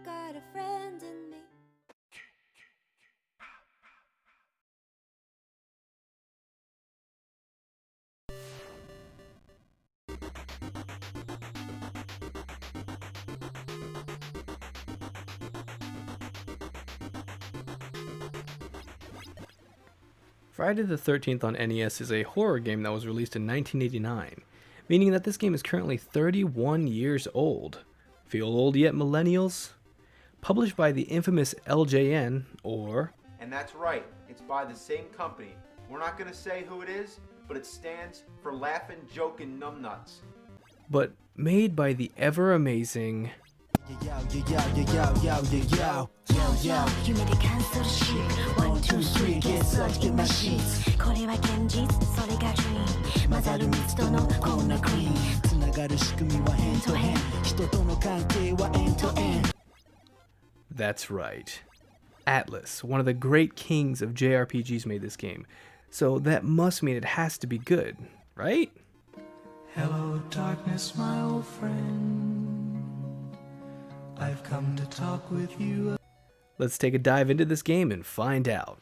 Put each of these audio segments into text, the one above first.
got a friend in me. Friday the 13th on NES is a horror game that was released in 1989, meaning that this game is currently 31 years old. Feel old yet, millennials? Published by the infamous LJN, or... And that's right, it's by the same company. We're not gonna say who it is, but it stands for Laughin' Jokin' Numbnuts. But made by the ever-amazing... That's right. Atlas, one of the great kings of JRPGs, made this game. So that must mean it has to be good, right? Hello, darkness, my old friend. I've come to talk with you. Let's take a dive into this game and find out.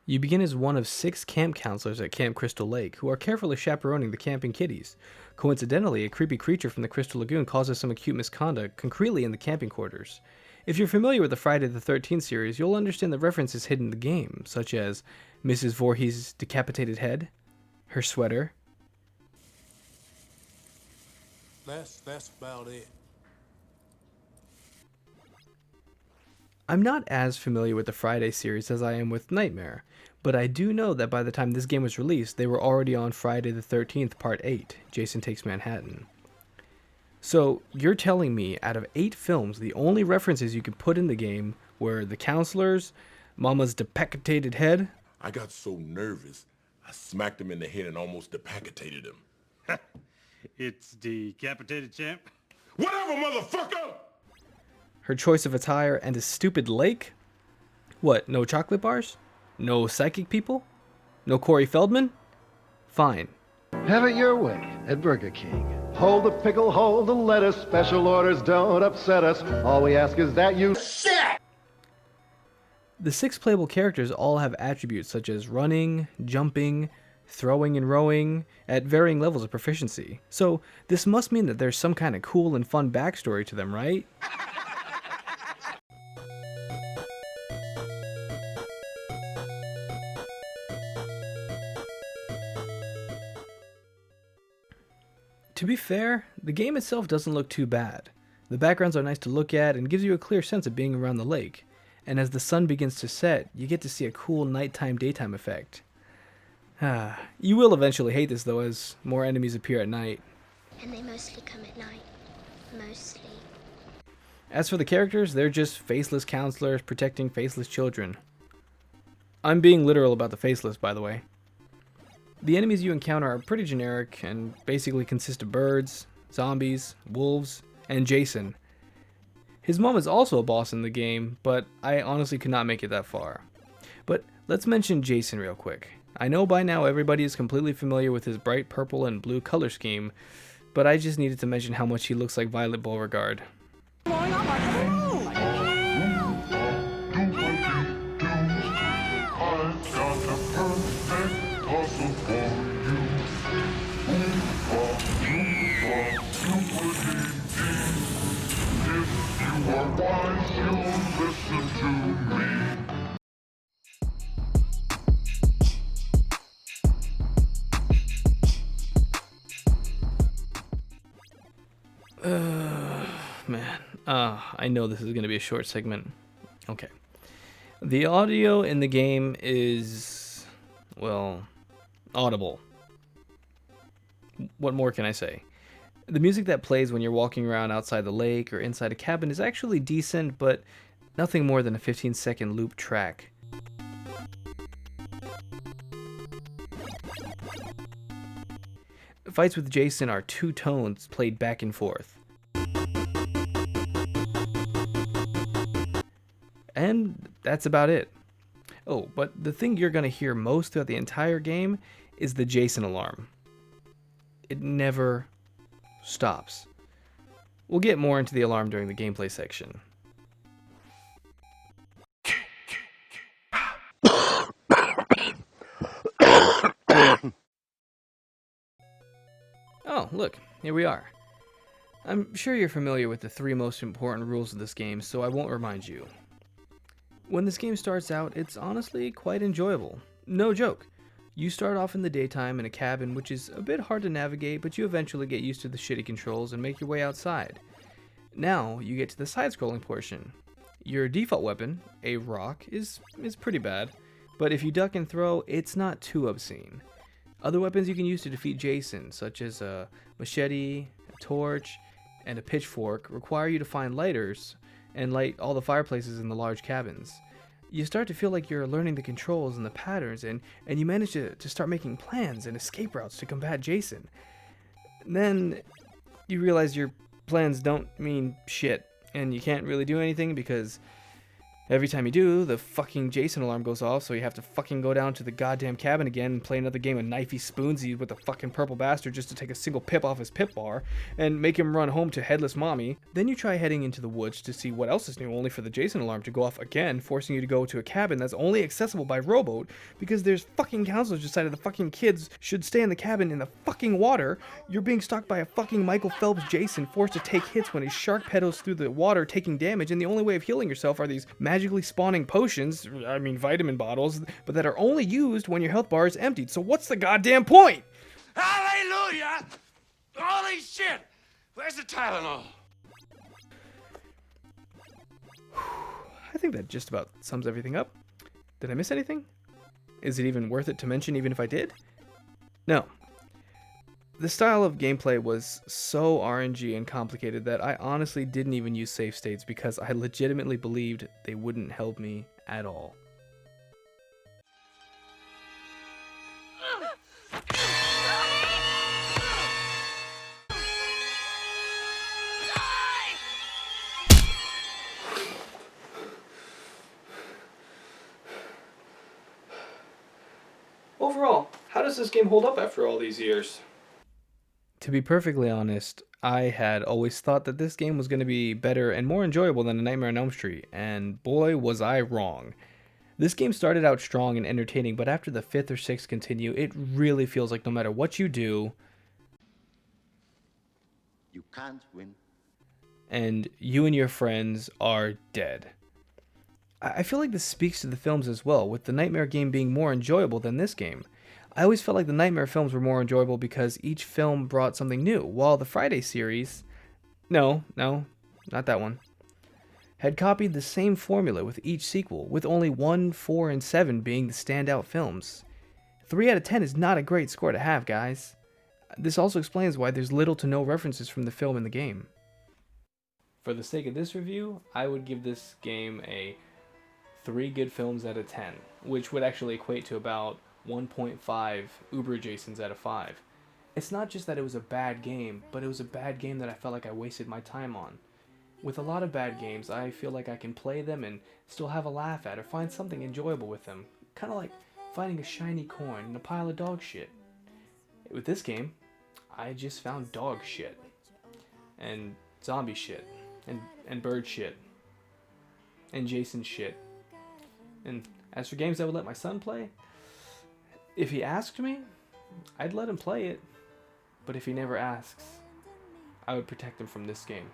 You begin as one of 6 camp counselors at Camp Crystal Lake, who are carefully chaperoning the camping kiddies. Coincidentally, a creepy creature from the Crystal Lagoon causes some acute misconduct, concretely in the camping quarters. If you're familiar with the Friday the 13th series, you'll understand the references hidden in the game, such as Mrs. Voorhees' decapitated head, her sweater. That's about it. I'm not as familiar with the Friday series as I am with Nightmare, but I do know that by the time this game was released, they were already on Friday the 13th Part 8, Jason Takes Manhattan. So, you're telling me, out of 8 films, the only references you could put in the game were the counselors, Mama's decapitated head? I got so nervous, I smacked him in the head and almost decapitated him. It's decapitated, champ. Whatever, motherfucker! Her choice of attire, and a stupid lake? What, no chocolate bars? No psychic people? No Corey Feldman? Fine. Have it your way at Burger King. Hold the pickle, hold the lettuce. Special orders don't upset us. All we ask is that you... Shit! The 6 playable characters all have attributes such as running, jumping, throwing and rowing, at varying levels of proficiency. So this must mean that there's some kind of cool and fun backstory to them, right? To be fair, the game itself doesn't look too bad. The backgrounds are nice to look at and gives you a clear sense of being around the lake. And as the sun begins to set, you get to see a cool nighttime-daytime effect. You will eventually hate this though, as more enemies appear at night. And they mostly come at night. Mostly. As for the characters, they're just faceless counselors protecting faceless children. I'm being literal about the faceless, by the way. The enemies you encounter are pretty generic and basically consist of birds, zombies, wolves, and Jason. His mom is also a boss in the game, but I honestly could not make it that far. But let's mention Jason real quick. I know by now everybody is completely familiar with his bright purple and blue color scheme, but I just needed to mention how much he looks like Violet Beauregard. Man, I know this is going to be a short segment. Okay. The audio in the game is, well, audible. What more can I say? The music that plays when you're walking around outside the lake or inside a cabin is actually decent, but nothing more than a 15-second loop track. Fights with Jason are 2 tones played back and forth. And that's about it. Oh, but the thing you're going to hear most throughout the entire game is the Jason alarm. It never stops. We'll get more into the alarm during the gameplay section. Oh, look, here we are. I'm sure you're familiar with the 3 most important rules of this game, so I won't remind you. When this game starts out, it's honestly quite enjoyable. No joke. You start off in the daytime in a cabin, which is a bit hard to navigate, but you eventually get used to the shitty controls and make your way outside. Now, you get to the side-scrolling portion. Your default weapon, a rock, is pretty bad, but if you duck and throw, it's not too obscene. Other weapons you can use to defeat Jason, such as a machete, a torch, and a pitchfork, require you to find lighters and light all the fireplaces in the large cabins. You start to feel like you're learning the controls and the patterns, and you manage to start making plans and escape routes to combat Jason. And then you realize your plans don't mean shit, and you can't really do anything because every time you do, the fucking Jason alarm goes off, so you have to fucking go down to the goddamn cabin again and play another game of knifey spoonsy with the fucking purple bastard just to take a single pip off his pip bar and make him run home to headless mommy. Then you try heading into the woods to see what else is new, only for the Jason alarm to go off again, forcing you to go to a cabin that's only accessible by rowboat because there's fucking counselors decided the fucking kids should stay in the cabin in the fucking water. You're being stalked by a fucking Michael Phelps Jason, forced to take hits when his shark pedals through the water, taking damage, and the only way of healing yourself are these magically spawning potions, vitamin bottles, but that are only used when your health bar is emptied. So what's the goddamn point? Hallelujah! Holy shit! Where's the Tylenol? I think that just about sums everything up. Did I miss anything? Is it even worth it to mention even if I did? No. The style of gameplay was so RNG and complicated that I honestly didn't even use save states because I legitimately believed they wouldn't help me at all. Overall, how does this game hold up after all these years? To be perfectly honest, I had always thought that this game was going to be better and more enjoyable than A Nightmare on Elm Street, and boy was I wrong. This game started out strong and entertaining, but after the 5th or 6th continue, it really feels like no matter what you do, you can't win. And you and your friends are dead. I feel like this speaks to the films as well, with the Nightmare game being more enjoyable than this game. I always felt like the Nightmare films were more enjoyable because each film brought something new, while the Friday series, no, not that one, had copied the same formula with each sequel, with only 1, 4, and 7 being the standout films. 3 out of 10 is not a great score to have, guys. This also explains why there's little to no references from the film in the game. For the sake of this review, I would give this game a 3 good films out of 10, which would actually equate to about 1.5 Uber Jasons out of 5. It's not just that it was a bad game, but it was a bad game that I felt like I wasted my time on. With a lot of bad games, I feel like I can play them and still have a laugh at or find something enjoyable with them. Kind of like finding a shiny coin in a pile of dog shit. With this game, I just found dog shit. And zombie shit. And bird shit. And Jason shit. And as for games I would let my son play, if he asked me, I'd let him play it. But if he never asks, I would protect him from this game.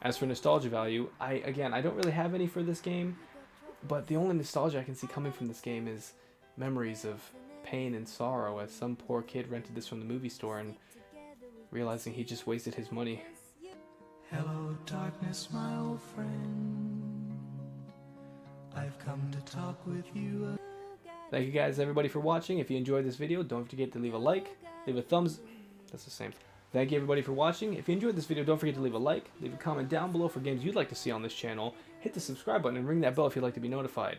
As for nostalgia value, I don't really have any for this game, but the only nostalgia I can see coming from this game is memories of pain and sorrow as some poor kid rented this from the movie store and realizing he just wasted his money. Hello, darkness, my old friend. I've come to talk with you. Thank you guys, everybody, for watching. If you enjoyed this video, don't forget to leave a like, leave a thumbs. That's the same. Thank you, everybody, for watching. If you enjoyed this video, don't forget to leave a like, leave a comment down below for games you'd like to see on this channel. Hit the subscribe button and ring that bell if you'd like to be notified.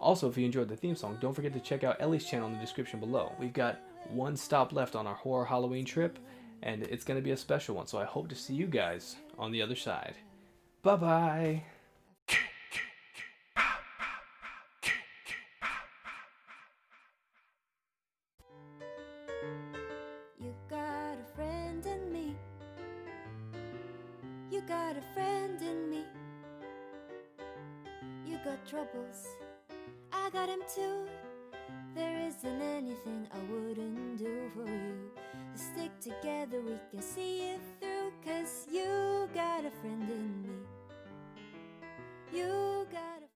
Also, if you enjoyed the theme song, don't forget to check out Ellie's channel in the description below. We've got one stop left on our horror Halloween trip, and it's going to be a special one, so I hope to see you guys on the other side. Bye-bye! You got a friend in me. You got troubles, I got him too. There isn't any